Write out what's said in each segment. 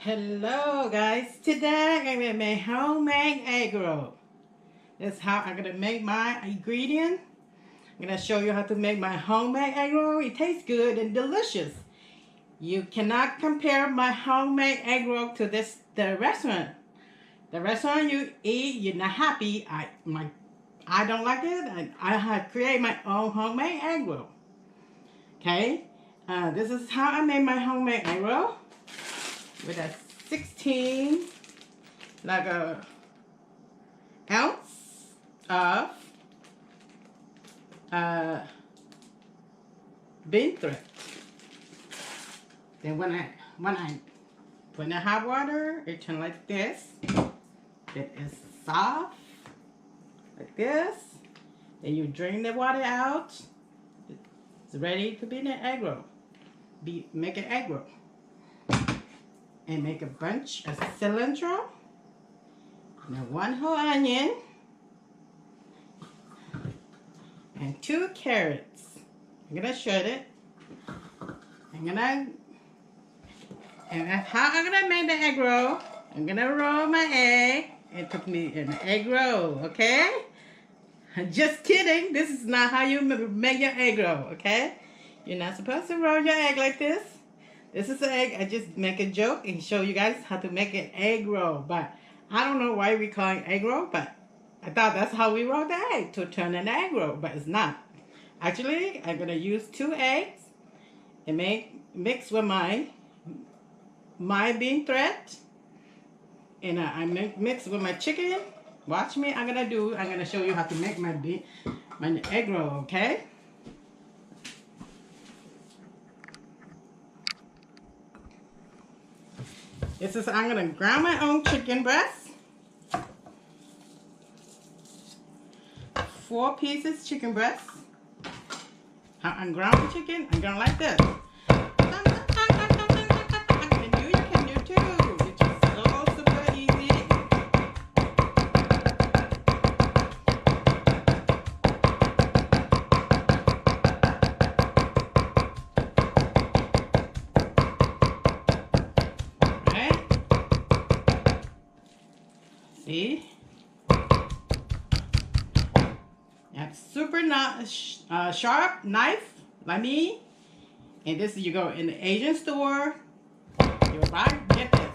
Hello guys, today I'm going to make homemade egg roll. That's how I'm going to make my ingredient. I'm going to show you how to make my homemade egg roll. It tastes good and delicious. You cannot compare my homemade egg roll to the restaurant. The restaurant you eat, you're not happy. I don't like it. I have created my own homemade egg roll. Okay, this is how I made my homemade egg roll. With a 16 like a ounce of bean thread. Then when I put in the hot water, it turns like this. It is soft like this. Then you drain the water out. It's ready to be an egg roll. Make an egg roll. And make a bunch of cilantro, and 1 whole onion, and 2 carrots. I'm gonna shred it. And that's how I'm gonna make the egg roll. I'm gonna roll my egg. It took me an egg roll, okay? Just kidding. This is not how you make your egg roll, okay? You're not supposed to roll your egg like this. This is an egg. I just make a joke and show you guys how to make an egg roll. But I don't know why we call it egg roll, but I thought that's how we roll the egg, to turn an egg roll, but it's not. Actually, I'm going to use 2 eggs and mix with my bean thread. And I mix with my chicken. Watch me. I'm going to show you how to make my egg roll, okay? I'm going to ground my own chicken breast. 4 pieces chicken breast. How I ground the chicken, I'm going to like this. You can do too. It's just so super easy. See? That's super sharp knife like me. And this you go in the Asian store. You get this.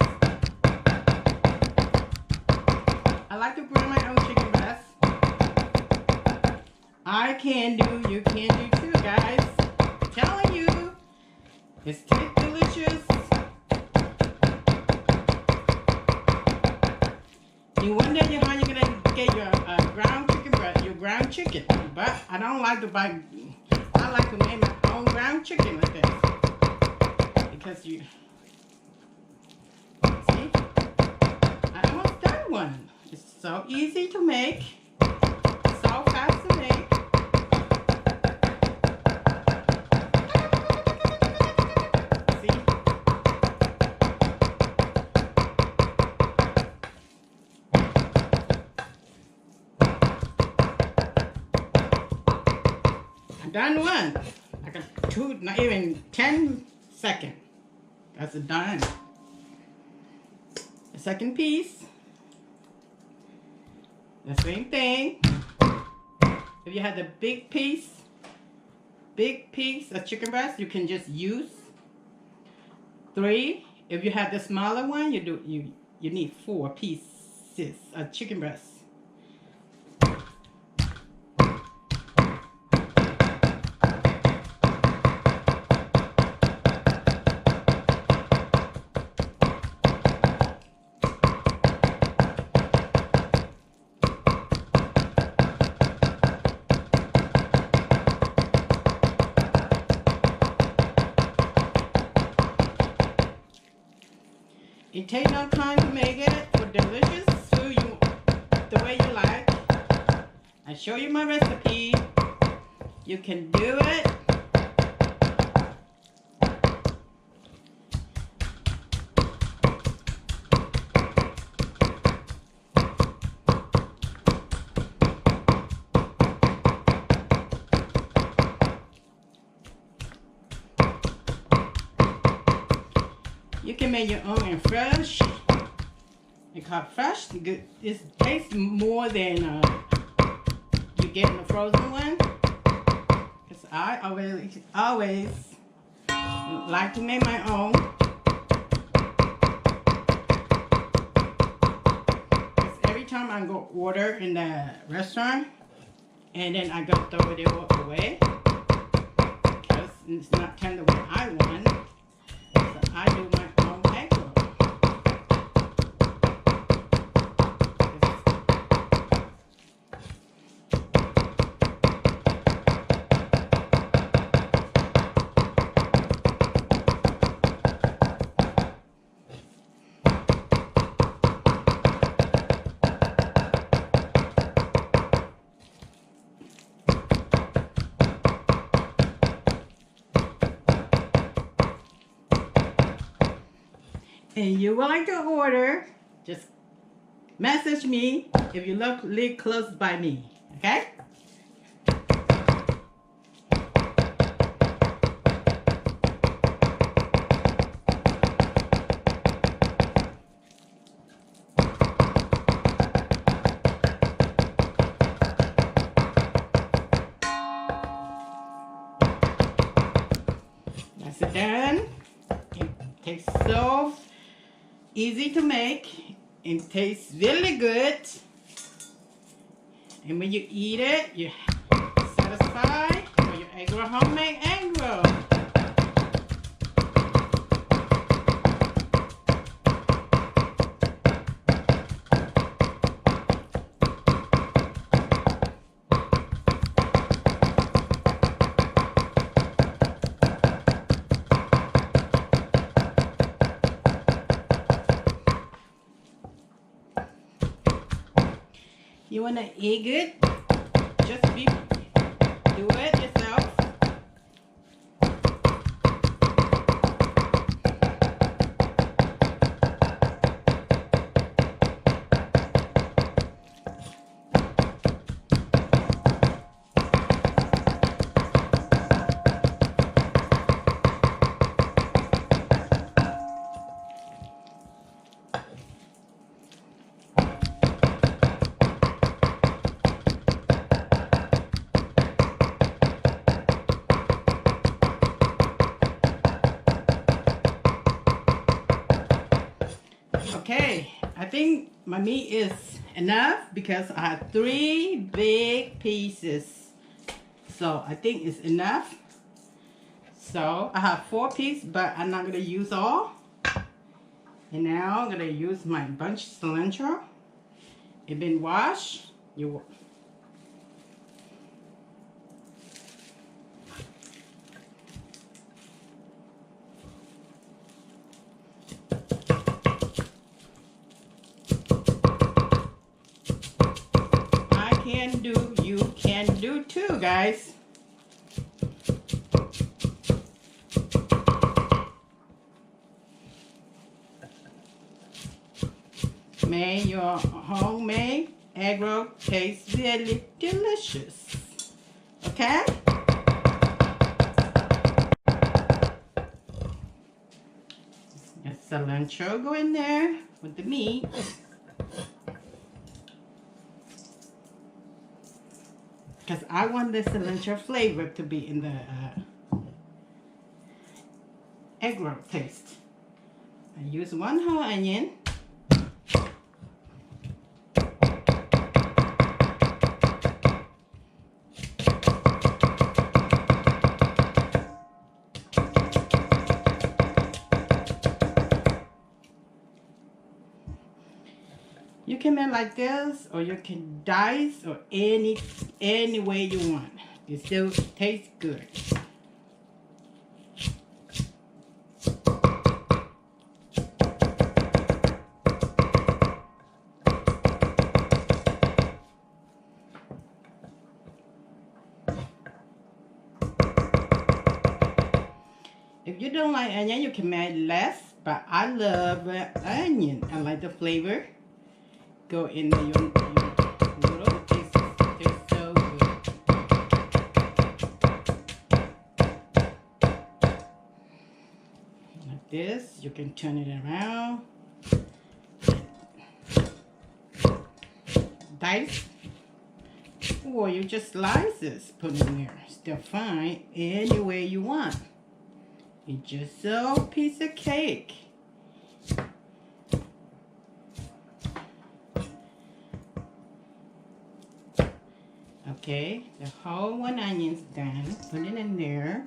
I like to grind my own chicken breast. I can do, you can do too, guys. I'm telling you, it's delicious. You wonder how you're gonna get your ground chicken, but I don't like to buy. I like to make my own ground chicken like this because you see. I almost done one. It's so easy to make, so fast to make. Done one. I got 2, not even 10 seconds. That's done. The second piece. The same thing. If you have the big piece of chicken breast, you can just use 3. If you have the smaller one, you need 4 pieces of chicken breast. It takes no time to make it for delicious food the way you like. I show you my recipe. You can do it. You can make your own and fresh. They call it fresh. It tastes more than you get in the frozen one. Cause I always like to make my own. Cause every time I go order in the restaurant, and then I go throw it away, because it's not tender what I want. So I do my own egg roll. And you would like to order, just message me if you live close by me, okay? That's it done. It tastes so easy to make and tastes really good, and when you eat it, you're satisfied with your egg roll, homemade egg roll. You want to egg it? Just do it yourself. Okay, I think my meat is enough because I have 3 big pieces. So I think it's enough. So I have 4 pieces, but I'm not going to use all. And now I'm going to use my bunch of cilantro. It's been washed. You can do too, guys. May your homemade egg roll taste really delicious. Okay? Let cilantro go in there with the meat. Because I want the cilantro flavor to be in the egg roll taste. I use 1 whole onion. You can make like this, or you can dice, or any way you want. It still tastes good. If you don't like onion, you can make less, but I love onion. I like the flavor. Go in your noodle. It tastes so good. Like this. You can turn it around. Dice. Or you just slice this, put it in there. Still fine. Any way you want. It's just a piece of cake. Okay, the whole 1 onion's done. Put it in there.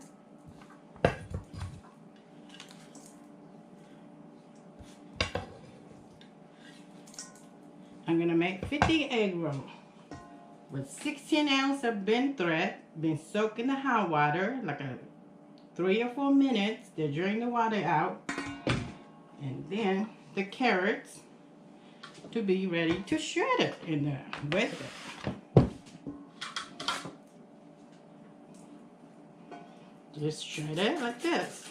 I'm gonna make 50 egg rolls with 16 ounces of bent thread, been soaked in the hot water like 3 or 4 minutes. They drain the water out, and then the carrots to be ready to shred it in there with it. Just shred it like this.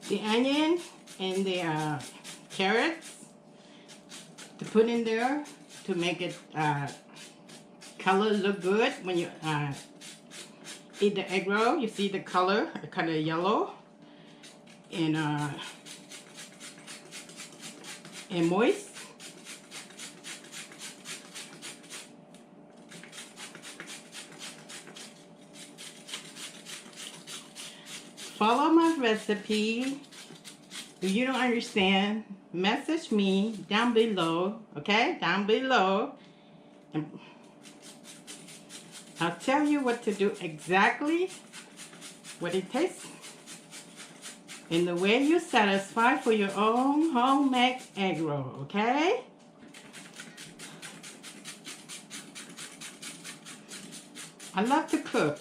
The onion and the carrots to put in there to make it color look good when you eat the egg roll. You see the color, kind of yellow and moist. Follow my recipe. If you don't understand, message me down below, okay? Down below. And I'll tell you what to do exactly, what it takes, and the way you satisfy for your own homemade egg roll, okay? I love to cook.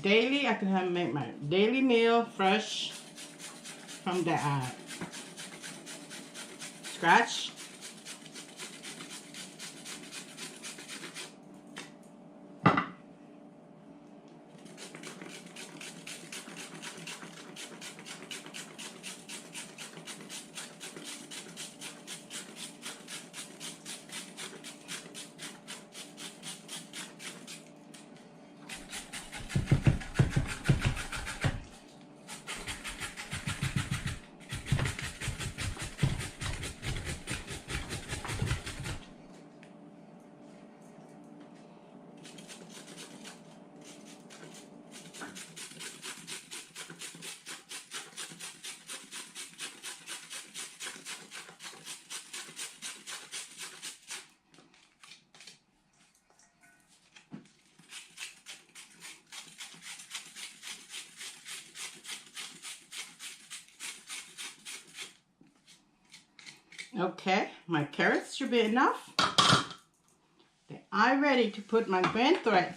Daily, I can have make my daily meal fresh from the scratch. Okay, my carrots should be enough. I'm ready to put my bent thread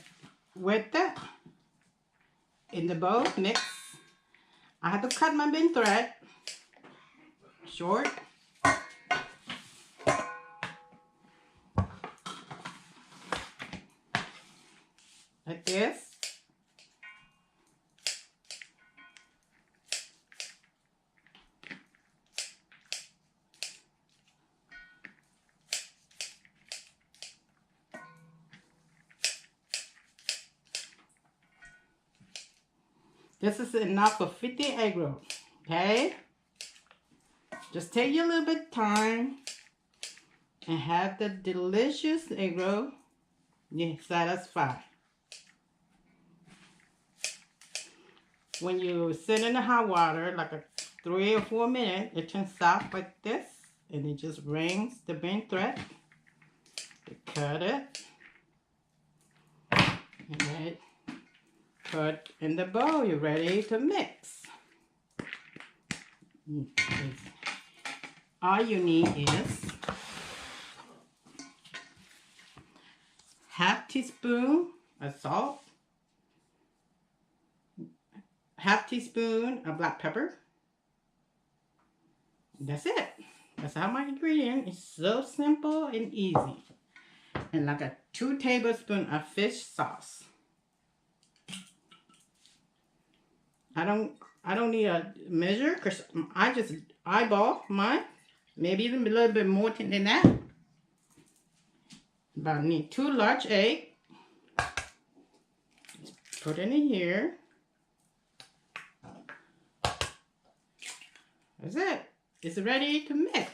with it in the bowl mix. I have to cut my bent thread short. Like this. This is enough for 50 egg rolls, okay? Just take your little bit of time and have the delicious egg roll you satisfy. When you sit in the hot water, like 3 or 4 minutes, it turns soft like this, and it just rings the bent thread. You cut it, and then put in the bowl. You're ready to mix. All you need is half teaspoon of salt, half teaspoon of black pepper, That's it. That's all my ingredient. It's so simple and easy. And like a 2 tablespoons of fish sauce. I don't need a measure because I just eyeball mine. Maybe even a little bit more than that. But I need 2 large eggs. Put it in here. That's it. It's ready to mix.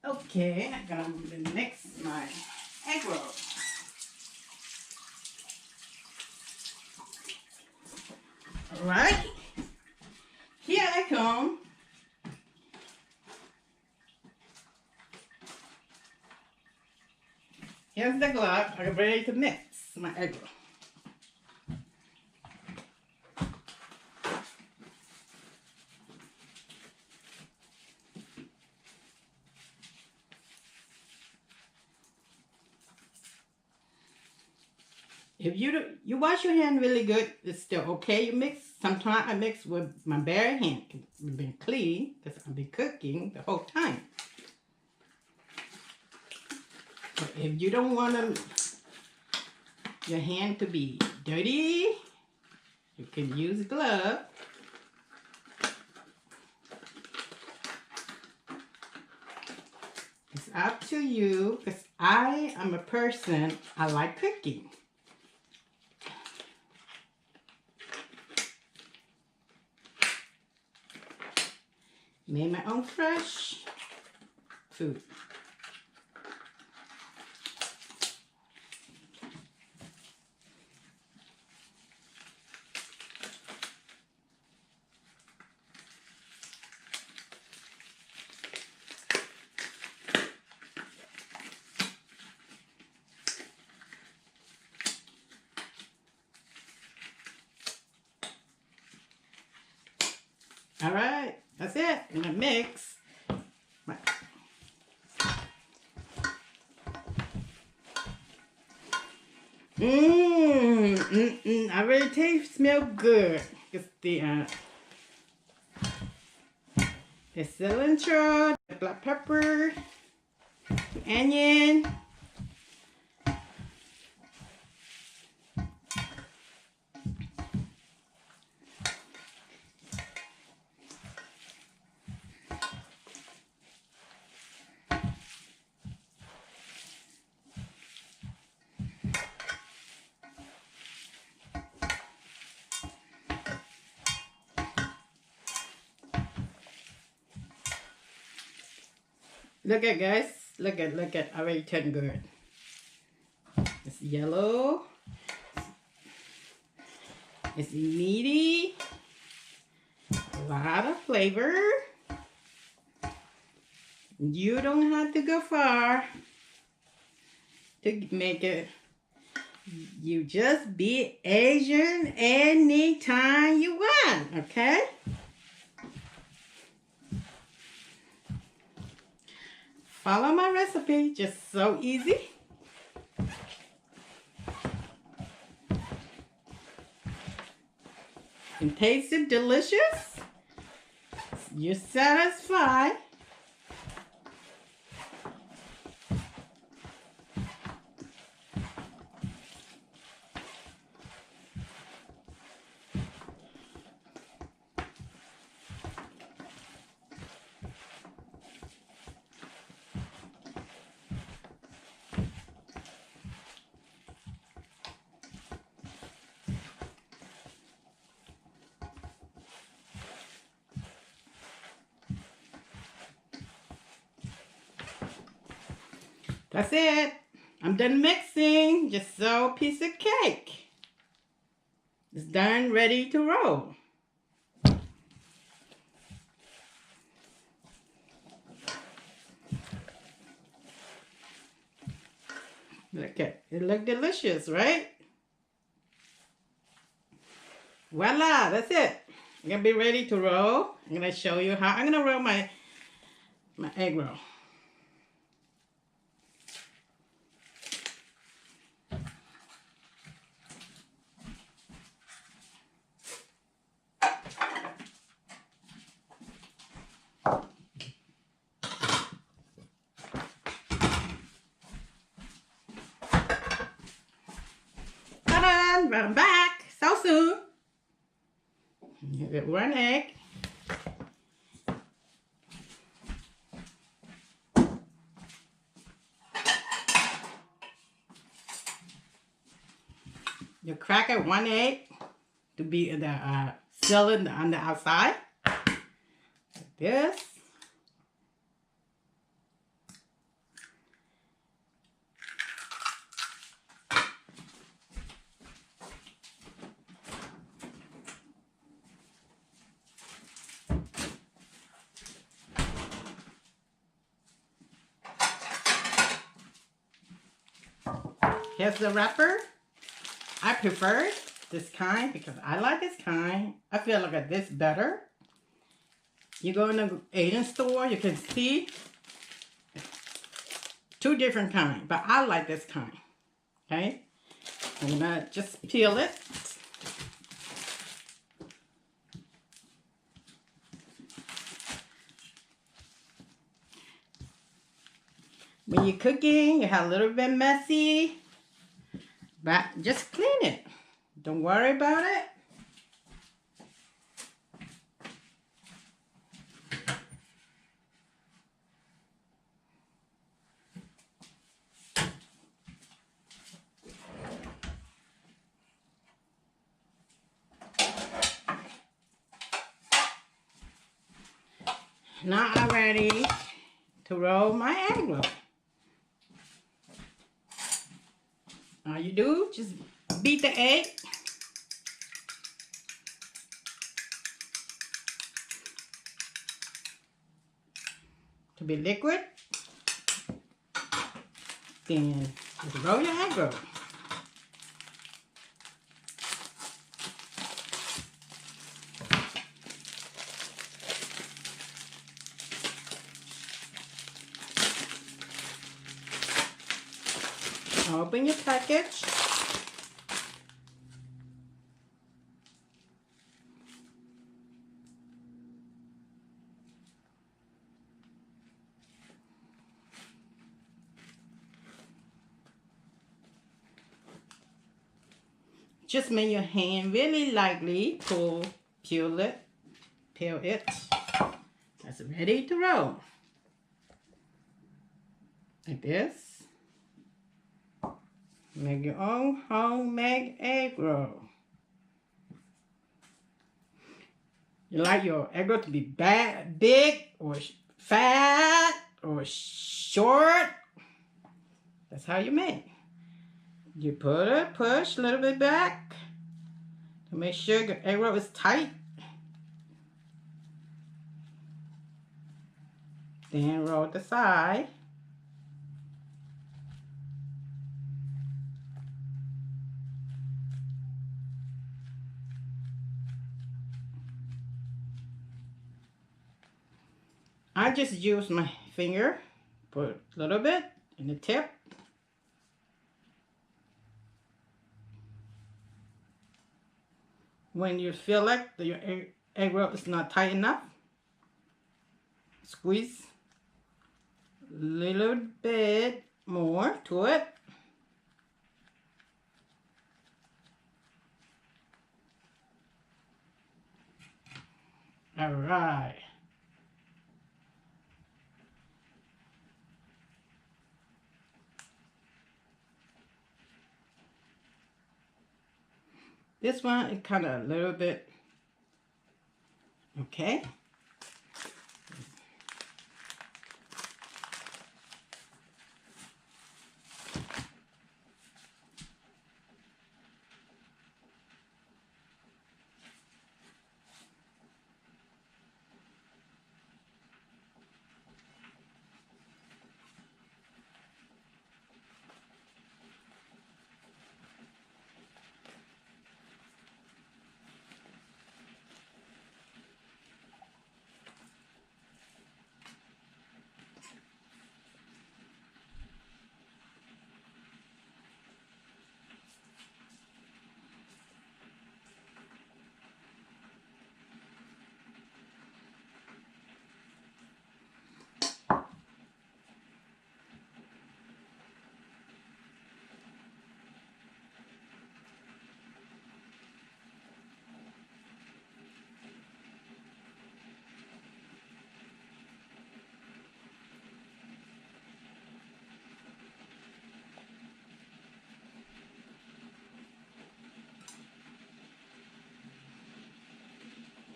Okay, I'm gonna mix my egg roll. Alright, here I come. Here's the glove. I'm ready to mix my egg roll. If you wash your hand really good, it's still okay. You mix. Sometimes I mix with my bare hand. It's been clean because I've been cooking the whole time. But if you don't want your hand to be dirty, you can use a glove. It's up to you because I am a person, I like cooking. Made my own fresh food. All right, that's it. I'm gonna mix. I really taste, smell good. It's the cilantro, the black pepper, the onion. Look at guys, look at, already turned good. It's yellow. It's meaty. A lot of flavor. You don't have to go far to make it. You just be Asian anytime you want, okay? Follow my recipe, just so easy. And taste it delicious. You're satisfied. That's it. I'm done mixing. Just so piece of cake. It's done, ready to roll. Look at it, look delicious, right? Voila, that's it. I'm gonna be ready to roll. I'm gonna show you how I'm gonna roll my egg roll. everyone. I'm back so soon. You get 1 egg. You crack it 1 egg to be the sealing on the outside. Like this. Here's the wrapper. I prefer this kind because I like this kind. I feel like this better. You go in the Asian store, you can see 2 different kinds, but I like this kind. Okay? I'm gonna just peel it. When you're cooking, you have a little bit messy, but just clean it. Don't worry about it. Now I'm ready to roll my egg roll. All you do, just beat the egg. To be liquid. Then just roll your egg roll. Open your package. Just make your hand really lightly peel it. That's ready to roll. Like this. Make your own homemade egg roll. You like your egg roll to be big or fat or short. That's how you make. You push a little bit back to make sure your egg roll is tight. Then roll the side. I just use my finger, put a little bit in the tip. When you feel like your egg roll is not tight enough, squeeze a little bit more to it. All right. This one is kind of a little bit, okay.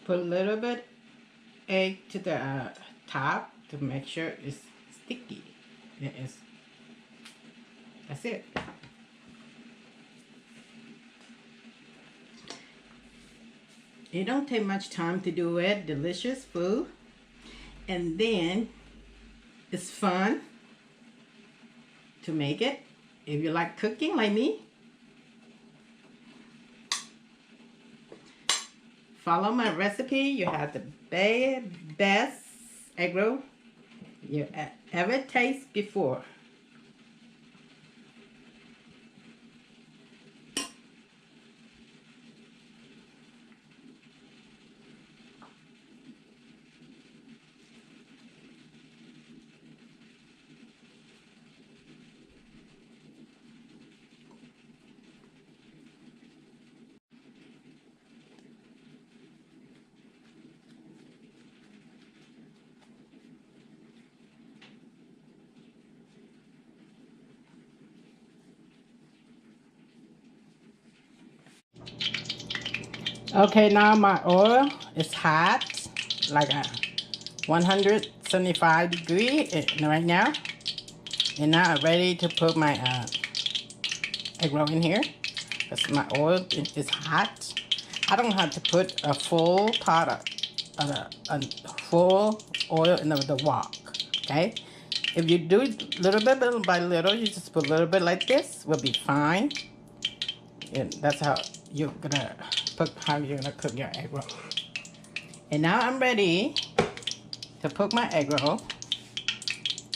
Put a little bit egg to the top to make sure it's sticky. That's it. It don't take much time to do it. Delicious food. And then it's fun to make it. If you like cooking like me, follow my recipe. You have the best egg roll you ever taste before. Okay, now my oil is hot, like a 175 degree right now. And now I'm ready to put my egg roll in here. Because my oil is hot. I don't have to put a full pot of full oil in the wok. Okay? If you do it little bit by little, you just put a little bit like this, will be fine. And that's how you're gonna cook your egg roll. And now I'm ready to put my egg roll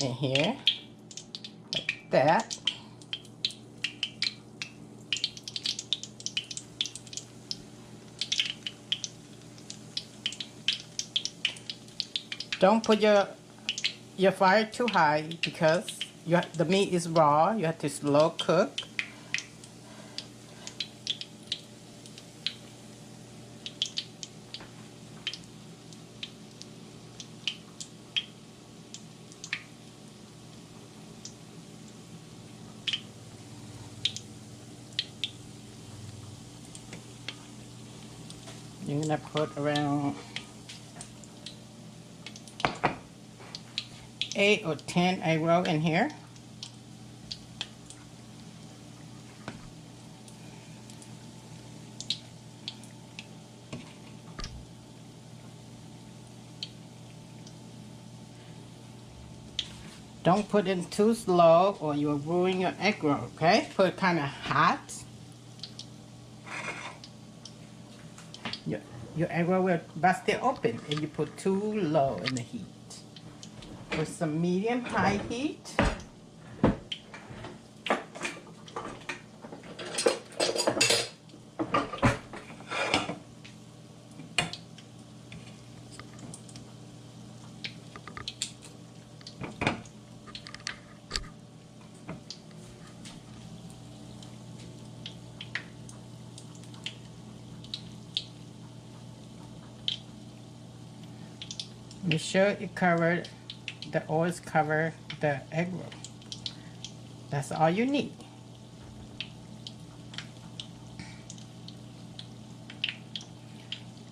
in here, like that. Don't put your fire too high because the meat is raw. You have to slow cook. You're gonna put around 8 or 10 egg roll in here. Don't put it too slow or you'll ruin your egg roll, okay? Put it kind of hot. Your egg roll will bust it open if you put too low in the heat. With some medium-high heat. Be sure it covered, the oils cover the egg roll. That's all you need.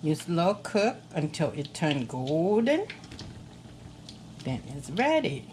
You slow cook until it turns golden. Then it's ready.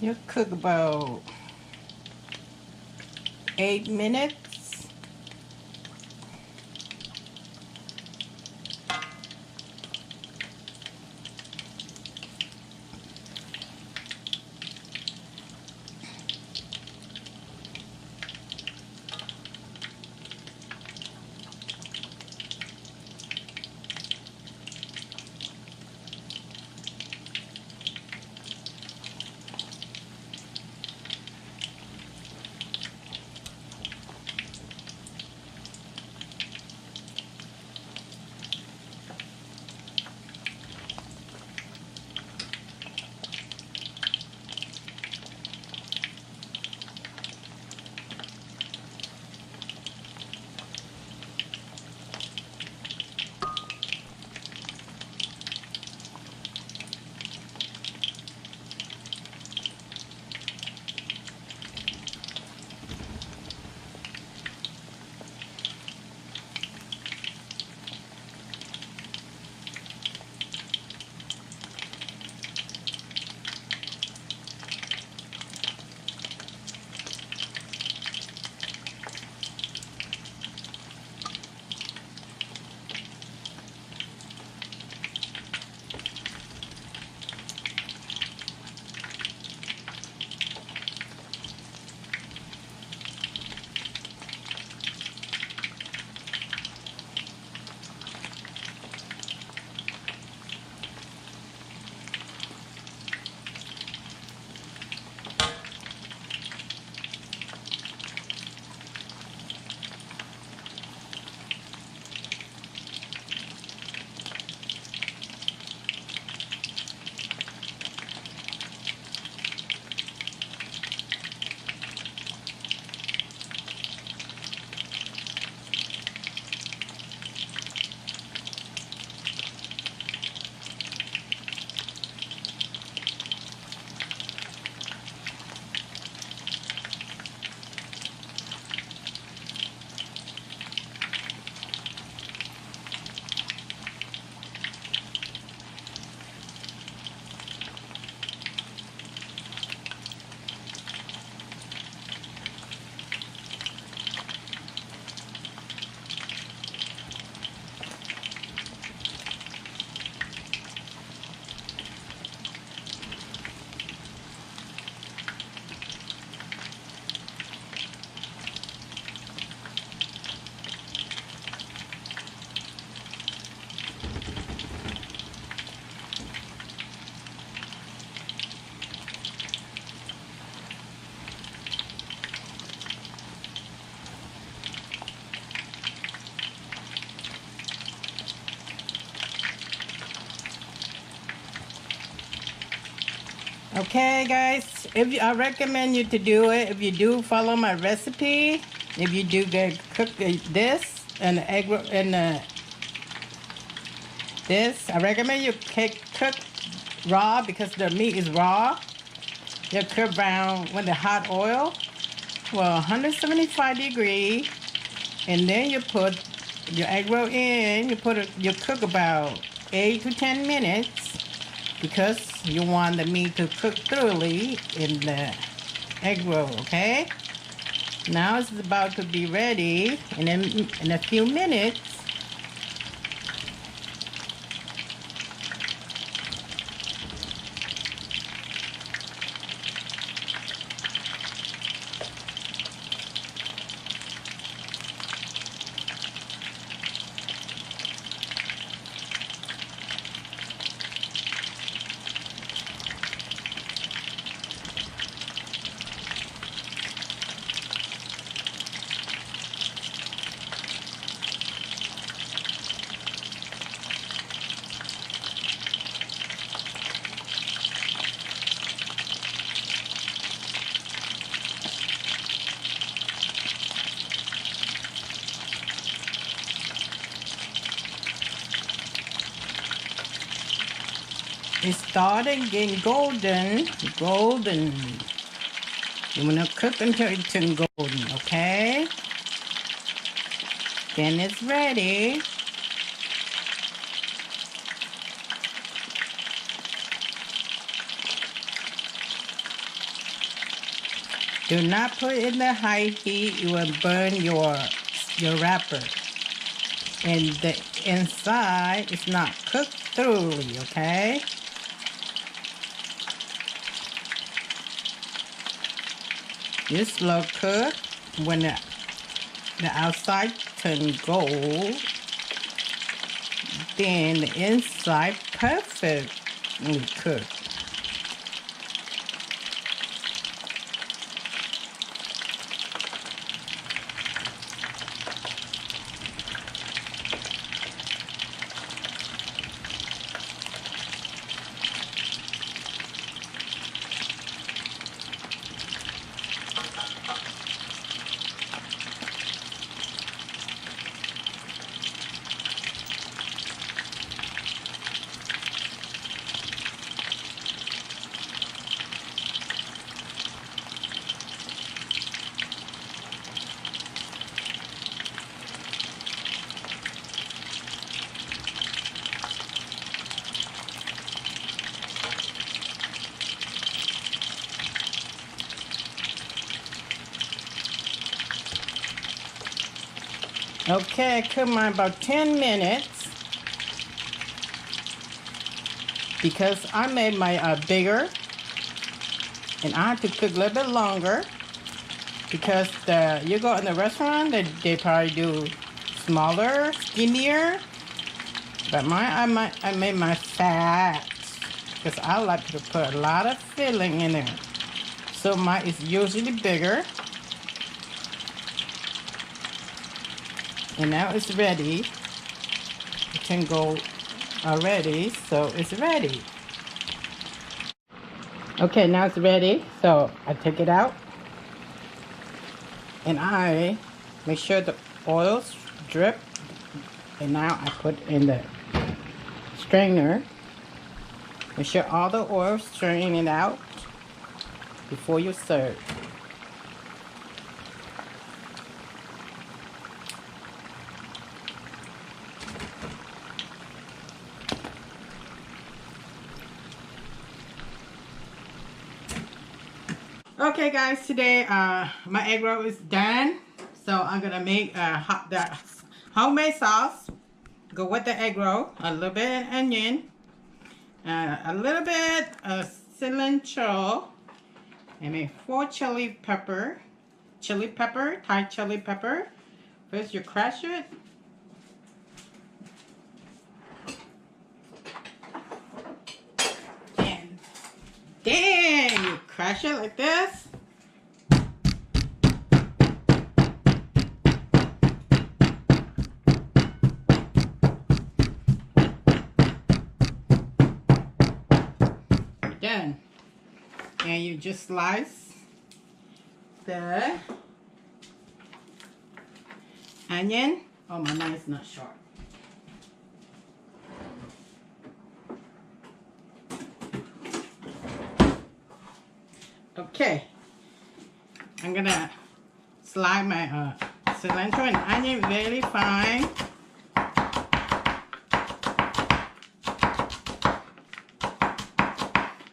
You cook about 8 minutes. Okay, guys, I recommend you to do it. If you do follow my recipe, if you do cook this and this, I recommend you cook raw because the meat is raw. You cook brown with the hot oil, well, 175 degree, and then you put your egg roll in. You cook about 8 to 10 minutes. Because you want the meat to cook thoroughly in the egg roll, okay? Now it's about to be ready, and then in a few minutes, it's starting getting golden. You wanna cook until it turns golden, okay? Then it's ready. Do not put it in the high heat. You will burn your wrapper. And the inside is not cooked thoroughly, okay? You slow cook. When the outside turn gold, then the inside perfectly cooked. Okay, I cooked mine about 10 minutes because I made my bigger, and I have to cook a little bit longer because you go in the restaurant, they probably do smaller, skinnier, but I made my fat because I like to put a lot of filling in there, so mine is usually bigger. And now it's ready. It can go already, so it's ready. Okay, now it's ready. So I take it out. And I make sure the oils drip. And now I put in the strainer. Make sure all the oil strain it out before you serve. Okay guys, today my egg roll is done, so I'm gonna make the homemade sauce. Go with the egg roll, a little bit of onion, a little bit of cilantro, and make 4 chili pepper, Thai chili pepper. First you crush it. Then you crush it like this. Done. And you just slice the onion. Oh, my knife's not sharp. Okay, I'm gonna slide my cilantro and onion really fine.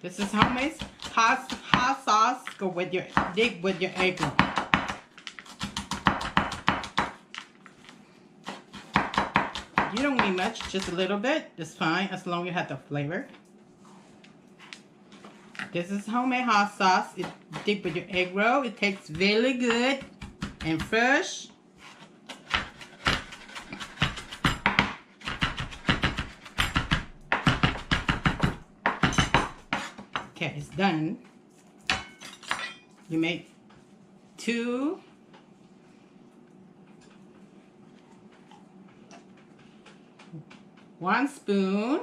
This is homemade hot sauce. Go with your dip with your egg roll. You don't need much, just a little bit. It's fine as long as you have the flavor. This is homemade hot sauce. It's dipped with your egg roll. It tastes really good and fresh. Okay, it's done. You make 1 spoon.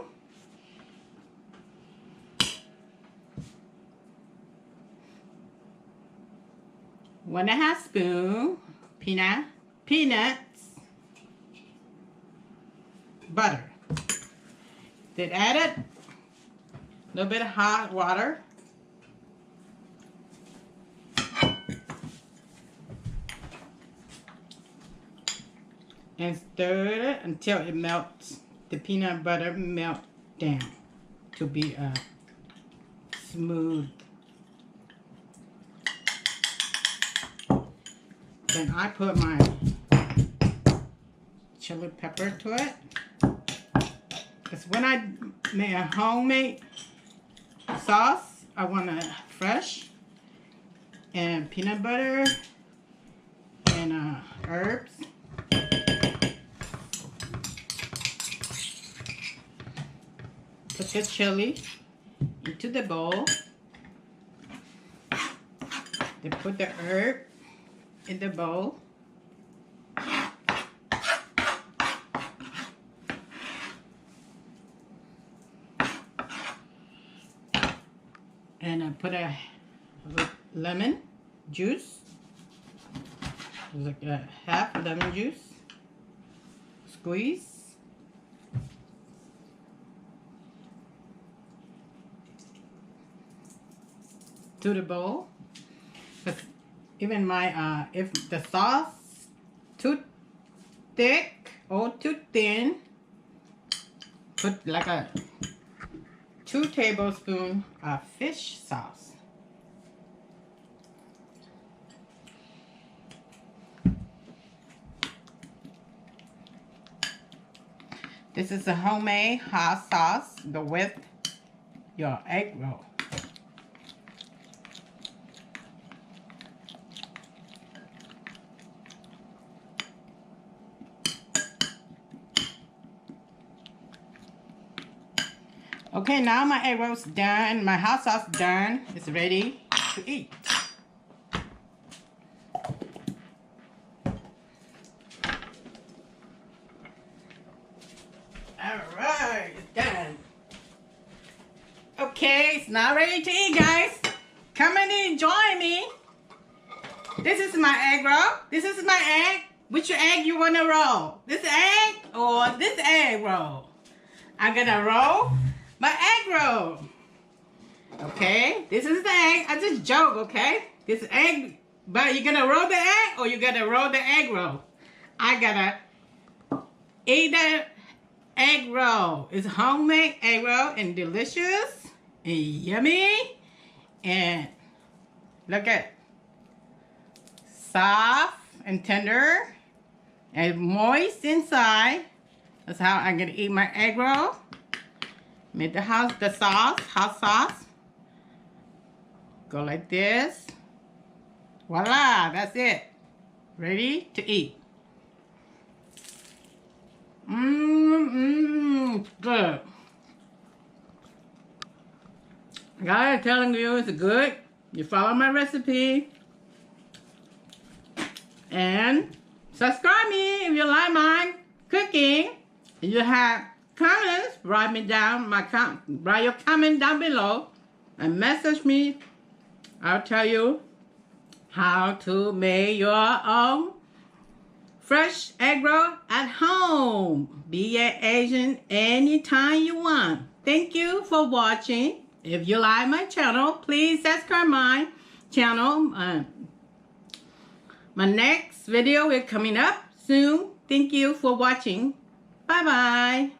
1.5 spoon peanuts, butter. Then add it, a little bit of hot water. And stir it until it melts. The peanut butter melt down to be smooth. Then I put my chili pepper to it. Because when I make a homemade sauce, I want it fresh. And peanut butter and herbs. Put the chili into the bowl. Then put the herb in the bowl. And I put a lemon juice. Like a half lemon juice. Squeeze. To the bowl. But even my if the sauce too thick or too thin, put like a 2 tablespoons of fish sauce. This is a homemade hot sauce with your egg roll. Okay, now my egg roll's done. My hot sauce done. It's ready to eat. Alright, it's done. Okay, it's now ready to eat, guys. Come and enjoy me. This is my egg roll. This is my egg. Which egg you want to roll? This egg or this egg roll? I'm gonna roll my egg roll. Okay, this is the egg. I just joke, okay? This egg, but you're gonna roll the egg or you gotta roll the egg roll? I gotta eat the egg roll. It's homemade egg roll and delicious and yummy. And look at soft and tender and moist inside. That's how I'm gonna eat my egg roll. Make the hot sauce. Go like this. Voila, that's it. Ready to eat. Good. Guys, telling you it's good. You follow my recipe. And subscribe me if you like my cooking. If you have comments, write your comment down below and message me. I'll tell you how to make your own fresh egg roll at home. Be an Asian anytime you want. Thank you for watching. If you like my channel, please subscribe my channel. My next video is coming up soon. Thank you for watching. Bye-bye.